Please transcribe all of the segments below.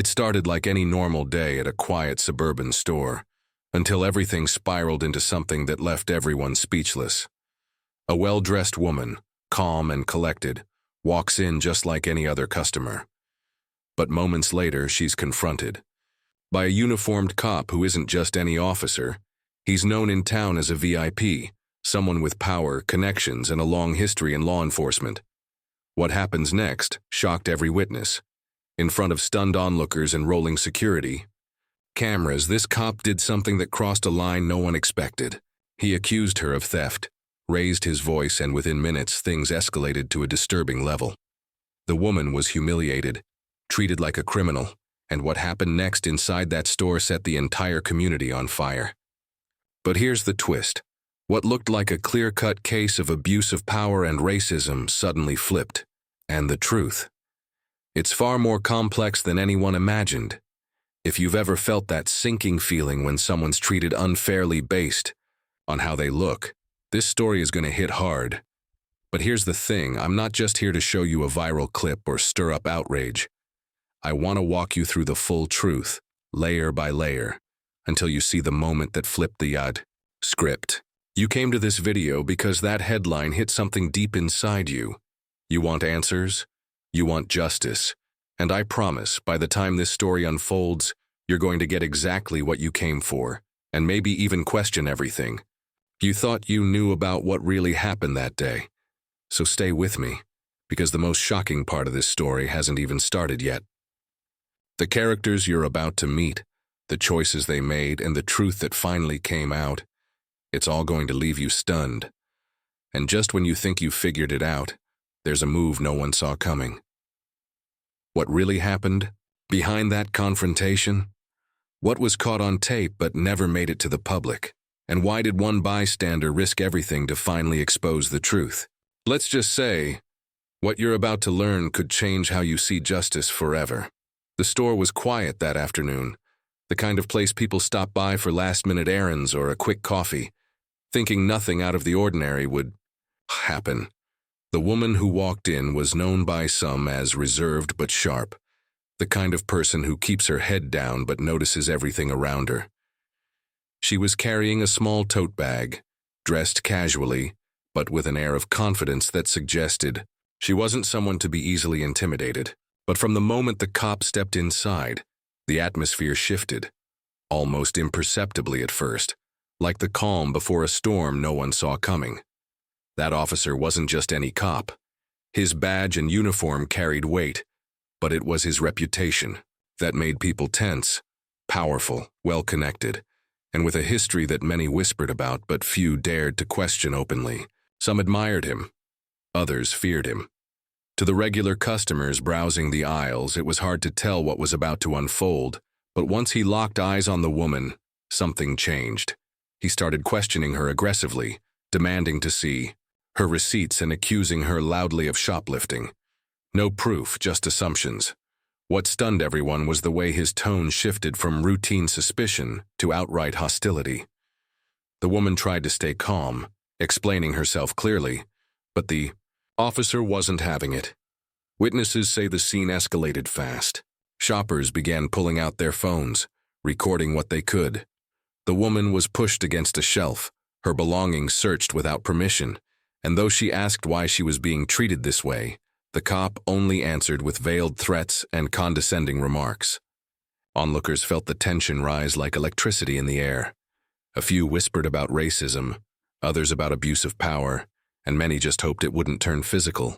It started like any normal day at a quiet suburban store, until everything spiraled into something that left everyone speechless. A well-dressed woman, calm and collected, walks in just like any other customer. But moments later, she's confronted by a uniformed cop who isn't just any officer. He's known in town as a VIP, someone with power, connections, and a long history in law enforcement. What happens next shocked every witness. In front of stunned onlookers and rolling security cameras, this cop did something that crossed a line no one expected. He accused her of theft, raised his voice, and within minutes, things escalated to a disturbing level. The woman was humiliated, treated like a criminal, and what happened next inside that store set the entire community on fire. But here's the twist. What looked like a clear-cut case of abuse of power and racism suddenly flipped. And the truth. It's far more complex than anyone imagined. If you've ever felt that sinking feeling when someone's treated unfairly based on how they look, this story is going to hit hard. But here's the thing, I'm not just here to show you a viral clip or stir up outrage. I want to walk you through the full truth, layer by layer, until you see the moment that flipped the script. You came to this video because that headline hit something deep inside you. You want answers, you want justice, and I promise, by the time this story unfolds, you're going to get exactly what you came for, and maybe even question everything. You thought you knew about what really happened that day. So stay with me, because the most shocking part of this story hasn't even started yet. The characters you're about to meet, the choices they made, and the truth that finally came out, it's all going to leave you stunned. And just when you think you've figured it out, there's a move no one saw coming. What really happened behind that confrontation? What was caught on tape but never made it to the public? And why did one bystander risk everything to finally expose the truth? Let's just say, what you're about to learn could change how you see justice forever. The store was quiet that afternoon, the kind of place people stop by for last-minute errands or a quick coffee, thinking nothing out of the ordinary would happen. The woman who walked in was known by some as reserved but sharp, the kind of person who keeps her head down but notices everything around her. She was carrying a small tote bag, dressed casually, but with an air of confidence that suggested she wasn't someone to be easily intimidated. But from the moment the cop stepped inside, the atmosphere shifted, almost imperceptibly at first, like the calm before a storm no one saw coming. That officer wasn't just any cop. His badge and uniform carried weight, but it was his reputation that made people tense, powerful, well-connected, and with a history that many whispered about but few dared to question openly. Some admired him, others feared him. To the regular customers browsing the aisles, it was hard to tell what was about to unfold, but once he locked eyes on the woman, something changed. He started questioning her aggressively, demanding to see her receipts and accusing her loudly of shoplifting. No proof, just assumptions. What stunned everyone was the way his tone shifted from routine suspicion to outright hostility. The woman tried to stay calm, explaining herself clearly, but the officer wasn't having it. Witnesses say the scene escalated fast. Shoppers began pulling out their phones, recording what they could. The woman was pushed against a shelf, her belongings searched without permission, and though she asked why she was being treated this way, the cop only answered with veiled threats and condescending remarks. Onlookers felt the tension rise like electricity in the air. A few whispered about racism, others about abuse of power, and many just hoped it wouldn't turn physical.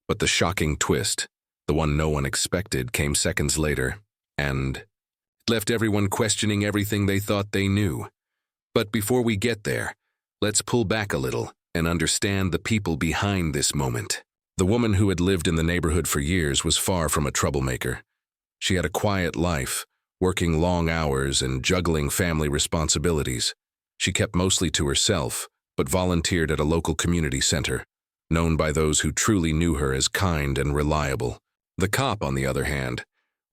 But the shocking twist, the one no one expected, came seconds later, and it left everyone questioning everything they thought they knew. But before we get there, let's pull back a little and understand the people behind this moment. The woman who had lived in the neighborhood for years was far from a troublemaker. She had a quiet life, working long hours and juggling family responsibilities. She kept mostly to herself, but volunteered at a local community center, known by those who truly knew her as kind and reliable. The cop, on the other hand,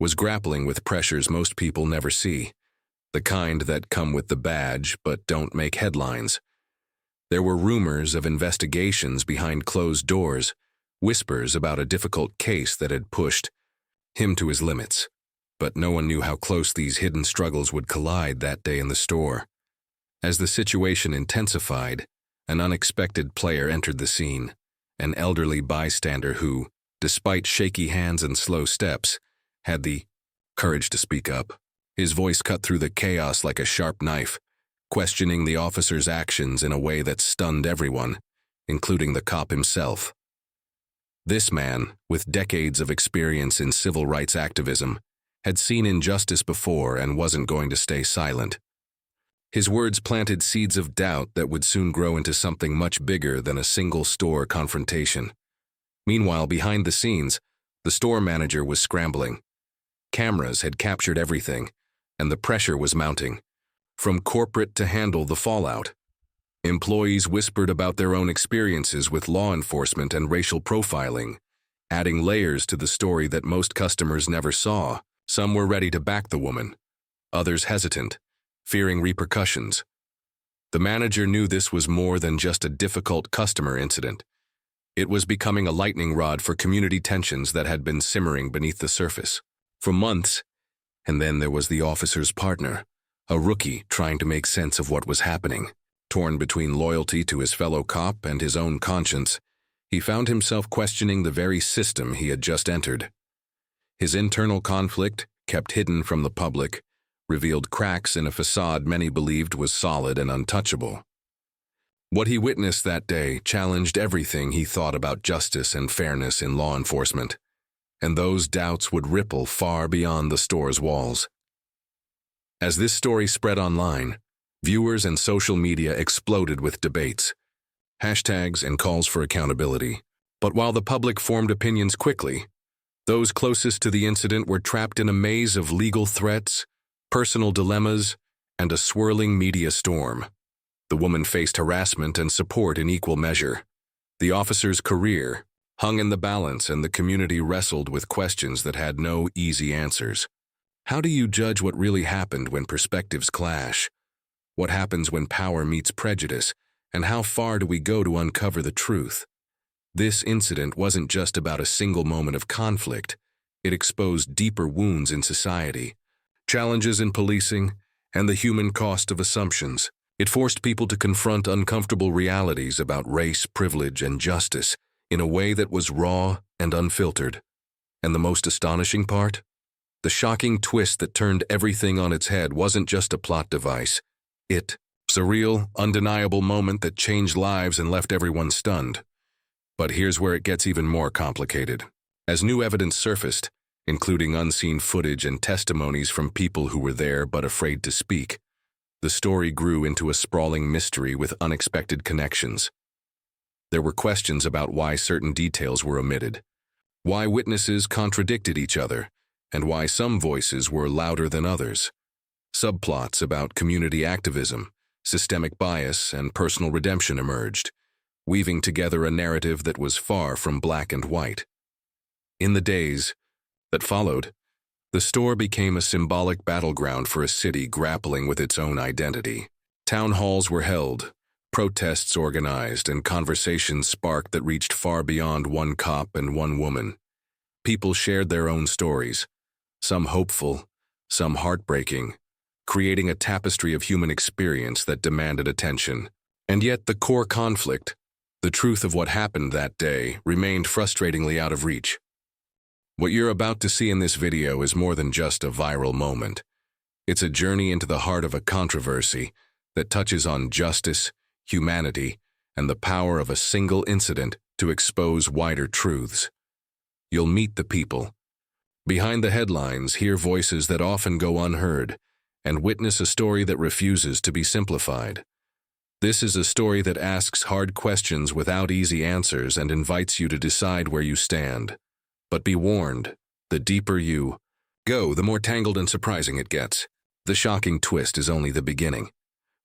was grappling with pressures most people never see, the kind that come with the badge but don't make headlines. There were rumors of investigations behind closed doors, whispers about a difficult case that had pushed him to his limits. but no one knew how close these hidden struggles would collide that day in the store. As the situation intensified, an unexpected player entered the scene, an elderly bystander who, despite shaky hands and slow steps, had the courage to speak up. His voice cut through the chaos like a sharp knife, questioning the officer's actions in a way that stunned everyone, including the cop himself. This man, with decades of experience in civil rights activism, had seen injustice before and wasn't going to stay silent. His words planted seeds of doubt that would soon grow into something much bigger than a single store confrontation. Meanwhile, behind the scenes, the store manager was scrambling. Cameras had captured everything, and the pressure was mounting, from corporate to handle the fallout. Employees whispered about their own experiences with law enforcement and racial profiling, adding layers to the story that most customers never saw. Some were ready to back the woman, others hesitant, fearing repercussions. The manager knew this was more than just a difficult customer incident. It was becoming a lightning rod for community tensions that had been simmering beneath the surface for months. And then there was the officer's partner, a rookie trying to make sense of what was happening. Torn between loyalty to his fellow cop and his own conscience, he found himself questioning the very system he had just entered. His internal conflict, kept hidden from the public, revealed cracks in a facade many believed was solid and untouchable. What he witnessed that day challenged everything he thought about justice and fairness in law enforcement, and those doubts would ripple far beyond the store's walls. As this story spread online, viewers and social media exploded with debates, hashtags, and calls for accountability. But while the public formed opinions quickly, those closest to the incident were trapped in a maze of legal threats, personal dilemmas, and a swirling media storm. The woman faced harassment and support in equal measure. The officer's career hung in the balance, and the community wrestled with questions that had no easy answers. How do you judge what really happened when perspectives clash? What happens when power meets prejudice, and how far do we go to uncover the truth? This incident wasn't just about a single moment of conflict. It exposed deeper wounds in society, challenges in policing, and the human cost of assumptions. It forced people to confront uncomfortable realities about race, privilege, and justice in a way that was raw and unfiltered. And the most astonishing part? The shocking twist that turned everything on its head wasn't just a plot device. It was a real, undeniable moment that changed lives and left everyone stunned. But here's where it gets even more complicated. As new evidence surfaced, including unseen footage and testimonies from people who were there but afraid to speak, the story grew into a sprawling mystery with unexpected connections. There were questions about why certain details were omitted, why witnesses contradicted each other, and why some voices were louder than others. Subplots about community activism, systemic bias, and personal redemption emerged, weaving together a narrative that was far from black and white. In the days that followed, the store became a symbolic battleground for a city grappling with its own identity. Town halls were held, protests organized, and conversations sparked that reached far beyond one cop and one woman. People shared their own stories, some hopeful, some heartbreaking, creating a tapestry of human experience that demanded attention. And yet the core conflict, the truth of what happened that day, remained frustratingly out of reach. What you're about to see in this video is more than just a viral moment. It's a journey into the heart of a controversy that touches on justice, humanity, and the power of a single incident to expose wider truths. You'll meet the people behind the headlines, hear voices that often go unheard, and witness a story that refuses to be simplified. This is a story that asks hard questions without easy answers and invites you to decide where you stand. But be warned, the deeper you go, the more tangled and surprising it gets. The shocking twist is only the beginning.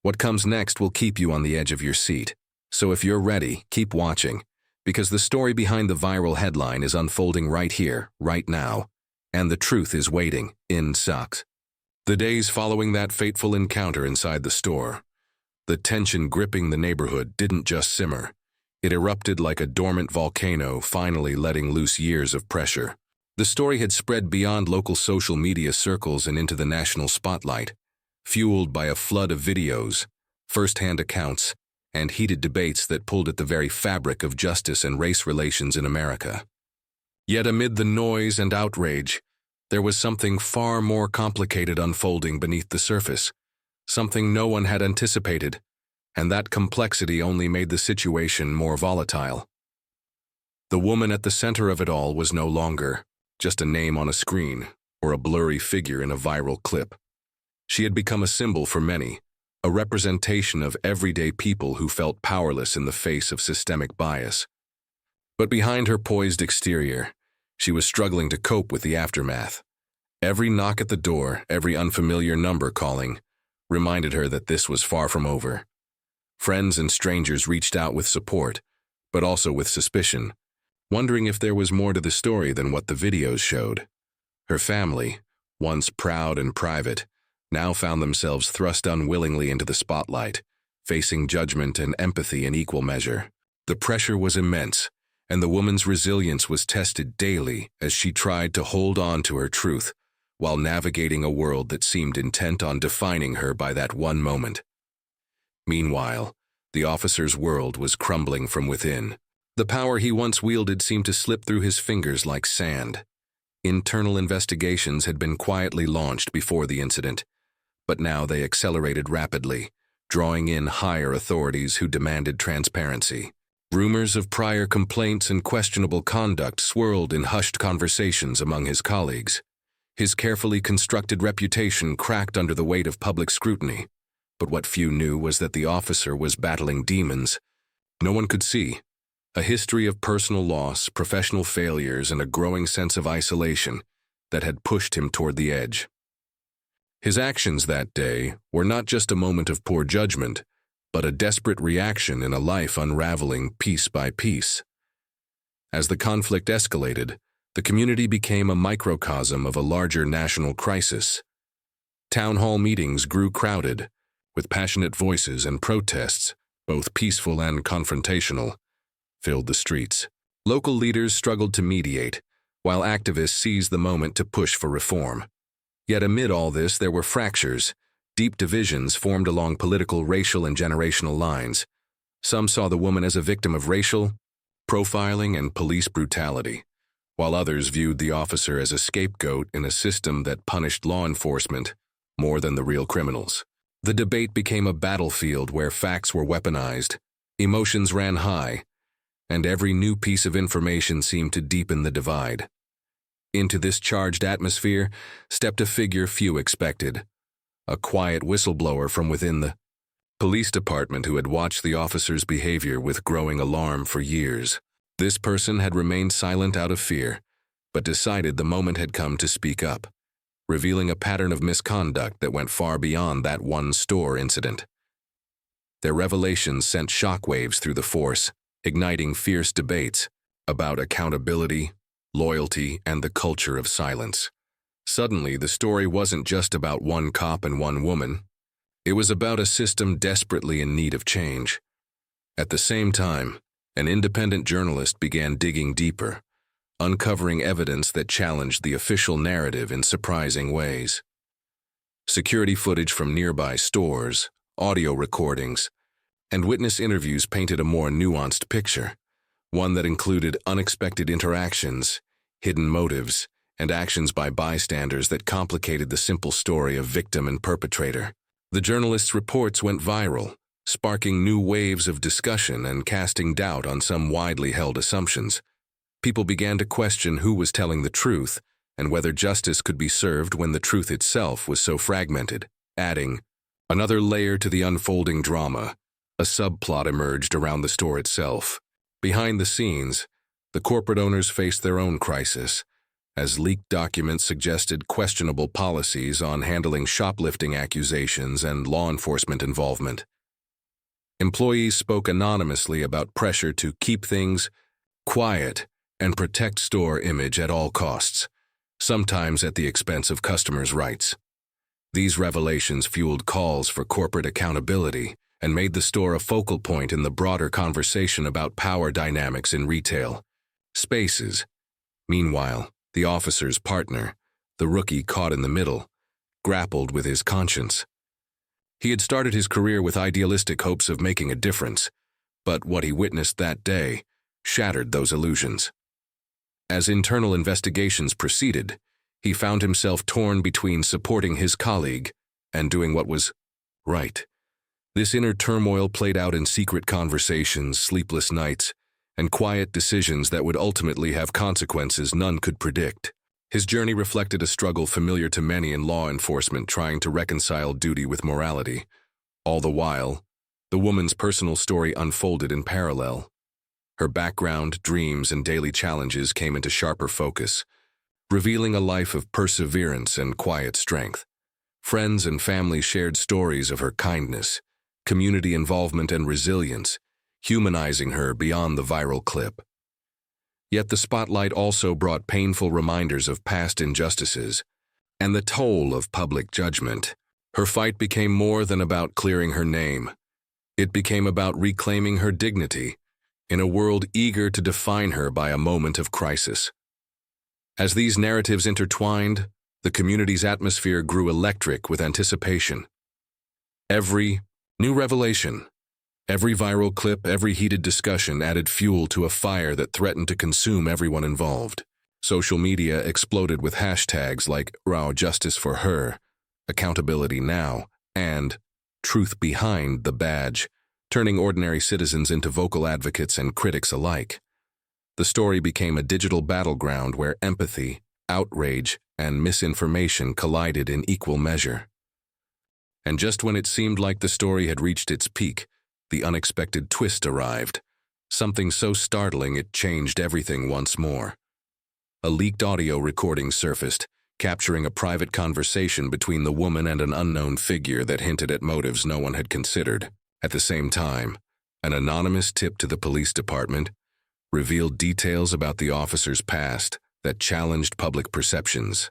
What comes next will keep you on the edge of your seat. So if you're ready, keep watching, because the story behind the viral headline is unfolding right here, right now, and the truth is waiting in sucks. The days following that fateful encounter inside the store, the tension gripping the neighborhood didn't just simmer. It erupted like a dormant volcano, finally letting loose years of pressure. The story had spread beyond local social media circles and into the national spotlight, fueled by a flood of videos, first-hand accounts, and heated debates that pulled at the very fabric of justice and race relations in America. Yet amid the noise and outrage, there was something far more complicated unfolding beneath the surface, something no one had anticipated, and that complexity only made the situation more volatile. The woman at the center of it all was no longer just a name on a screen or a blurry figure in a viral clip. She had become a symbol for many, a representation of everyday people who felt powerless in the face of systemic bias. But behind her poised exterior, she was struggling to cope with the aftermath. Every knock at the door, every unfamiliar number calling, reminded her that this was far from over. Friends and strangers reached out with support, but also with suspicion, wondering if there was more to the story than what the videos showed. Her family, once proud and private, now found themselves thrust unwillingly into the spotlight, facing judgment and empathy in equal measure. The pressure was immense, and the woman's resilience was tested daily as she tried to hold on to her truth while navigating a world that seemed intent on defining her by that one moment. Meanwhile, the officer's world was crumbling from within. The power he once wielded seemed to slip through his fingers like sand. Internal investigations had been quietly launched before the incident, but now they accelerated rapidly, drawing in higher authorities who demanded transparency. Rumors of prior complaints and questionable conduct swirled in hushed conversations among his colleagues. His carefully constructed reputation cracked under the weight of public scrutiny, but what few knew was that the officer was battling demons no one could see. A history of personal loss, professional failures, and a growing sense of isolation that had pushed him toward the edge. His actions that day were not just a moment of poor judgment, but a desperate reaction in a life unraveling piece by piece. As the conflict escalated, the community became a microcosm of a larger national crisis. Town hall meetings grew crowded, with passionate voices and protests, both peaceful and confrontational, filled the streets. Local leaders struggled to mediate, while activists seized the moment to push for reform. Yet amid all this, there were fractures. Deep divisions formed along political, racial, and generational lines. Some saw the woman as a victim of racial profiling and police brutality, while others viewed the officer as a scapegoat in a system that punished law enforcement more than the real criminals. The debate became a battlefield where facts were weaponized, emotions ran high, and every new piece of information seemed to deepen the divide. Into this charged atmosphere stepped a figure few expected, a quiet whistleblower from within the police department who had watched the officer's behavior with growing alarm for years. This person had remained silent out of fear, but decided the moment had come to speak up, revealing a pattern of misconduct that went far beyond that one store incident. Their revelations sent shockwaves through the force, igniting fierce debates about accountability, loyalty, and the culture of silence. Suddenly, the story wasn't just about one cop and one woman. It was about a system desperately in need of change. At the same time, an independent journalist began digging deeper, uncovering evidence that challenged the official narrative in surprising ways. Security footage from nearby stores, audio recordings, and witness interviews painted a more nuanced picture, one that included unexpected interactions, hidden motives, and actions by bystanders that complicated the simple story of victim and perpetrator. The journalist's reports went viral, sparking new waves of discussion and casting doubt on some widely held assumptions. People began to question who was telling the truth and whether justice could be served when the truth itself was so fragmented, adding another layer to the unfolding drama. A subplot emerged around the store itself. Behind the scenes, the corporate owners faced their own crisis, as leaked documents suggested questionable policies on handling shoplifting accusations and law enforcement involvement. Employees spoke anonymously about pressure to keep things quiet and protect store image at all costs, sometimes at the expense of customers' rights. These revelations fueled calls for corporate accountability and made the store a focal point in the broader conversation about power dynamics in retail spaces. Meanwhile, The officer's partner, the rookie caught in the middle, grappled with his conscience. He had started his career with idealistic hopes of making a difference, but what he witnessed that day shattered those illusions. As internal investigations proceeded, he found himself torn between supporting his colleague and doing what was right. This inner turmoil played out in secret conversations, sleepless nights, and quiet decisions that would ultimately have consequences none could predict. His journey reflected a struggle familiar to many in law enforcement trying to reconcile duty with morality. All the while, the woman's personal story unfolded in parallel. Her background, dreams, and daily challenges came into sharper focus, revealing a life of perseverance and quiet strength. Friends and family shared stories of her kindness, community involvement, and resilience, humanizing her beyond the viral clip. Yet the spotlight also brought painful reminders of past injustices and the toll of public judgment. Her fight became more than about clearing her name. It became about reclaiming her dignity in a world eager to define her by a moment of crisis. As these narratives intertwined, the community's atmosphere grew electric with anticipation. Every new revelation, every viral clip, every heated discussion added fuel to a fire that threatened to consume everyone involved. Social media exploded with hashtags like "Raw Justice for Her," "Accountability Now," and "Truth Behind the Badge," turning ordinary citizens into vocal advocates and critics alike. The story became a digital battleground where empathy, outrage, and misinformation collided in equal measure. And just when it seemed like the story had reached its peak, the unexpected twist arrived, something so startling it changed everything once more. A leaked audio recording surfaced, capturing a private conversation between the woman and an unknown figure that hinted at motives no one had considered. At the same time, an anonymous tip to the police department revealed details about the officer's past that challenged public perceptions.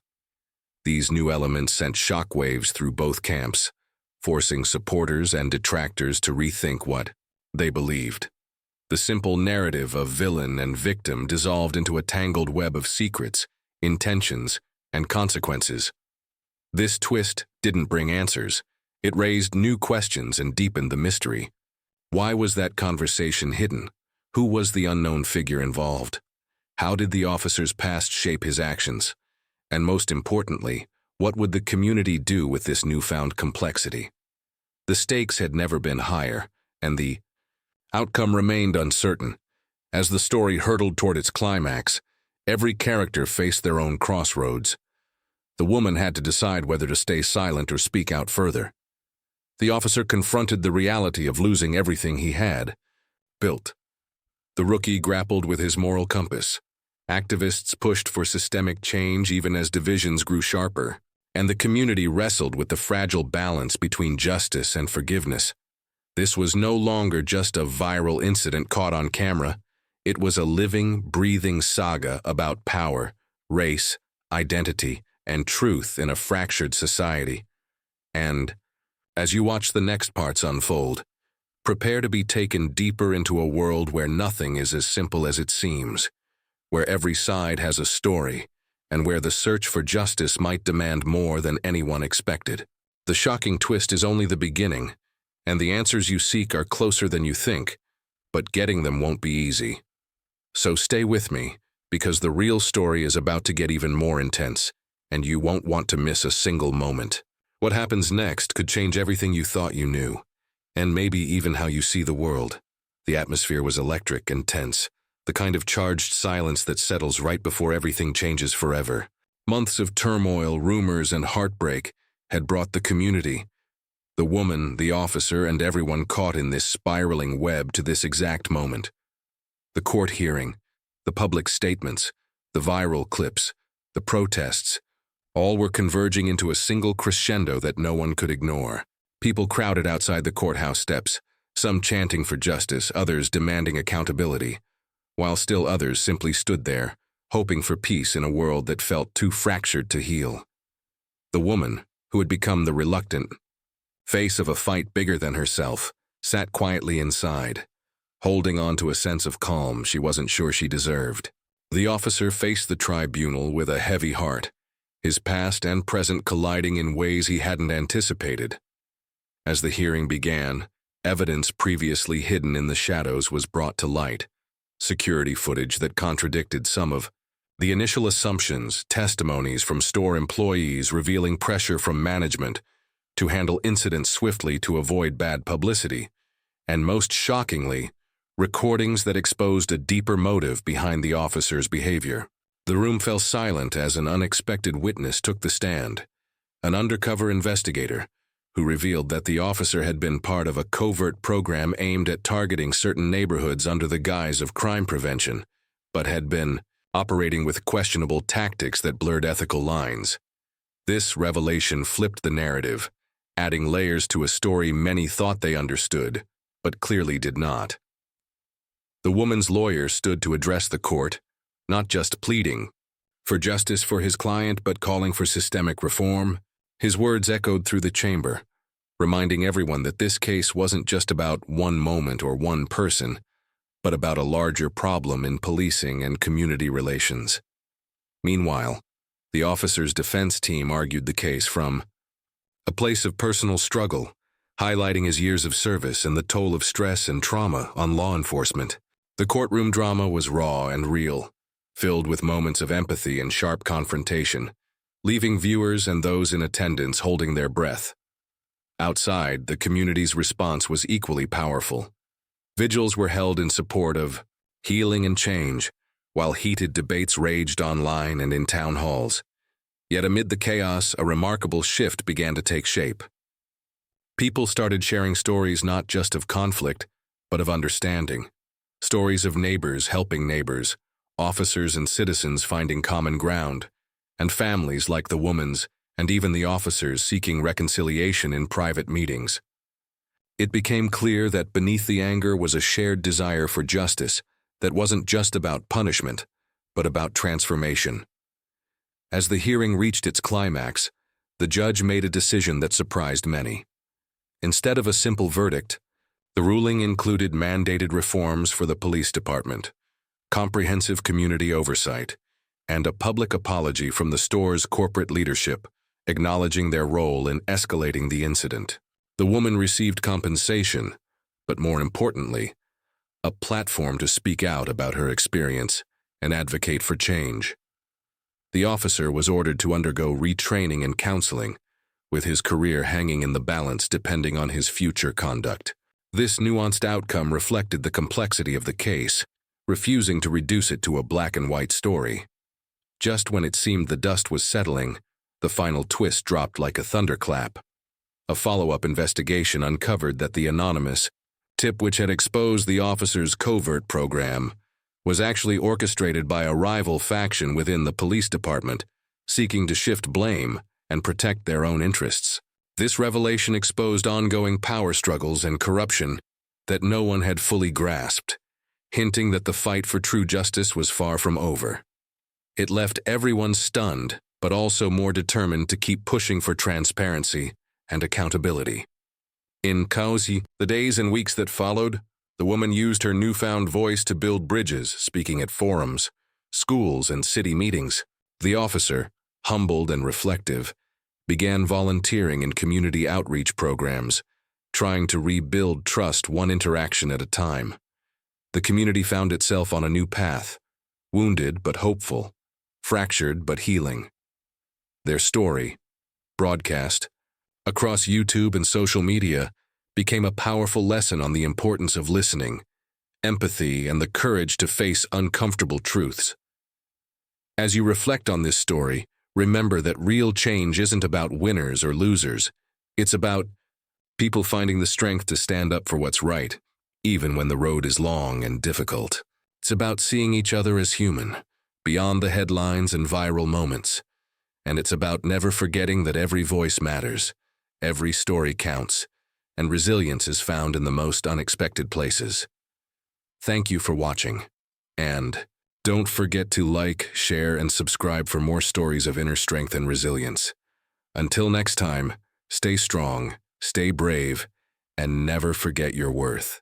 These new elements sent shockwaves through both camps, forcing supporters and detractors to rethink what they believed. The simple narrative of villain and victim dissolved into a tangled web of secrets, intentions, and consequences. This twist didn't bring answers. It raised new questions and deepened the mystery. Why was that conversation hidden? Who was the unknown figure involved? How did the officer's past shape his actions? And most importantly, what would the community do with this newfound complexity? The stakes had never been higher, and the outcome remained uncertain. As the story hurtled toward its climax, every character faced their own crossroads. The woman had to decide whether to stay silent or speak out further. The officer confronted the reality of losing everything he had built. The rookie grappled with his moral compass. Activists pushed for systemic change even as divisions grew sharper, and the community wrestled with the fragile balance between justice and forgiveness. This was no longer just a viral incident caught on camera. It was a living, breathing saga about power, race, identity, and truth in a fractured society. And as you watch the next parts unfold, prepare to be taken deeper into a world where nothing is as simple as it seems, where every side has a story, and where the search for justice might demand more than anyone expected. The shocking twist is only the beginning, and the answers you seek are closer than you think, but getting them won't be easy. So stay with me, because the real story is about to get even more intense, and you won't want to miss a single moment. What happens next could change everything you thought you knew, and maybe even how you see the world. The atmosphere was electric and tense, the kind of charged silence that settles right before everything changes forever. Months of turmoil, rumors, and heartbreak had brought the community, the woman, the officer, and everyone caught in this spiraling web to this exact moment. The court hearing, the public statements, the viral clips, the protests, all were converging into a single crescendo that no one could ignore. People crowded outside the courthouse steps, some chanting for justice, others demanding accountability, while still others simply stood there, hoping for peace in a world that felt too fractured to heal. The woman, who had become the reluctant face of a fight bigger than herself, sat quietly inside, holding on to a sense of calm she wasn't sure she deserved. The officer faced the tribunal with a heavy heart, his past and present colliding in ways he hadn't anticipated. As the hearing began, evidence previously hidden in the shadows was brought to light, security footage that contradicted some of the initial assumptions, testimonies from store employees revealing pressure from management to handle incidents swiftly to avoid bad publicity, and most shockingly, recordings that exposed a deeper motive behind the officer's behavior. The room fell silent as an unexpected witness took the stand, an undercover investigator who revealed that the officer had been part of a covert program aimed at targeting certain neighborhoods under the guise of crime prevention, but had been operating with questionable tactics that blurred ethical lines. This revelation flipped the narrative, adding layers to a story many thought they understood, but clearly did not. The woman's lawyer stood to address the court, not just pleading for justice for his client but calling for systemic reform. His words echoed through the chamber, reminding everyone that this case wasn't just about one moment or one person, but about a larger problem in policing and community relations. Meanwhile, the officer's defense team argued the case from a place of personal struggle, highlighting his years of service and the toll of stress and trauma on law enforcement. The courtroom drama was raw and real, filled with moments of empathy and sharp confrontation, leaving viewers and those in attendance holding their breath. Outside, the community's response was equally powerful. Vigils were held in support of healing and change, while heated debates raged online and in town halls. Yet amid the chaos, a remarkable shift began to take shape. People started sharing stories not just of conflict, but of understanding. Stories of neighbors helping neighbors, officers and citizens finding common ground, and families like the woman's and even the officers seeking reconciliation in private meetings. It became clear that beneath the anger was a shared desire for justice that wasn't just about punishment, but about transformation. As the hearing reached its climax, the judge made a decision that surprised many. Instead of a simple verdict, the ruling included mandated reforms for the police department, comprehensive community oversight, and a public apology from the store's corporate leadership, acknowledging their role in escalating the incident. The woman received compensation, but more importantly, a platform to speak out about her experience and advocate for change. The officer was ordered to undergo retraining and counseling, with his career hanging in the balance depending on his future conduct. This nuanced outcome reflected the complexity of the case, refusing to reduce it to a black-and-white story. Just when it seemed the dust was settling, the final twist dropped like a thunderclap. A follow-up investigation uncovered that the anonymous tip which had exposed the officer's covert program was actually orchestrated by a rival faction within the police department, seeking to shift blame and protect their own interests. This revelation exposed ongoing power struggles and corruption that no one had fully grasped, hinting that the fight for true justice was far from over. It left everyone stunned, but also more determined to keep pushing for transparency and accountability. In Kausi, the days and weeks that followed, the woman used her newfound voice to build bridges, speaking at forums, schools, and city meetings. The officer, humbled and reflective, began volunteering in community outreach programs, trying to rebuild trust one interaction at a time. The community found itself on a new path, wounded but hopeful, fractured but healing. Their story, broadcast across YouTube and social media, became a powerful lesson on the importance of listening, empathy, and the courage to face uncomfortable truths. As you reflect on this story, remember that real change isn't about winners or losers. It's about people finding the strength to stand up for what's right, even when the road is long and difficult. It's about seeing each other as human, beyond the headlines and viral moments. And it's about never forgetting that every voice matters, every story counts, and resilience is found in the most unexpected places. Thank you for watching, and don't forget to like, share, and subscribe for more stories of inner strength and resilience. Until next time, stay strong, stay brave, and never forget your worth.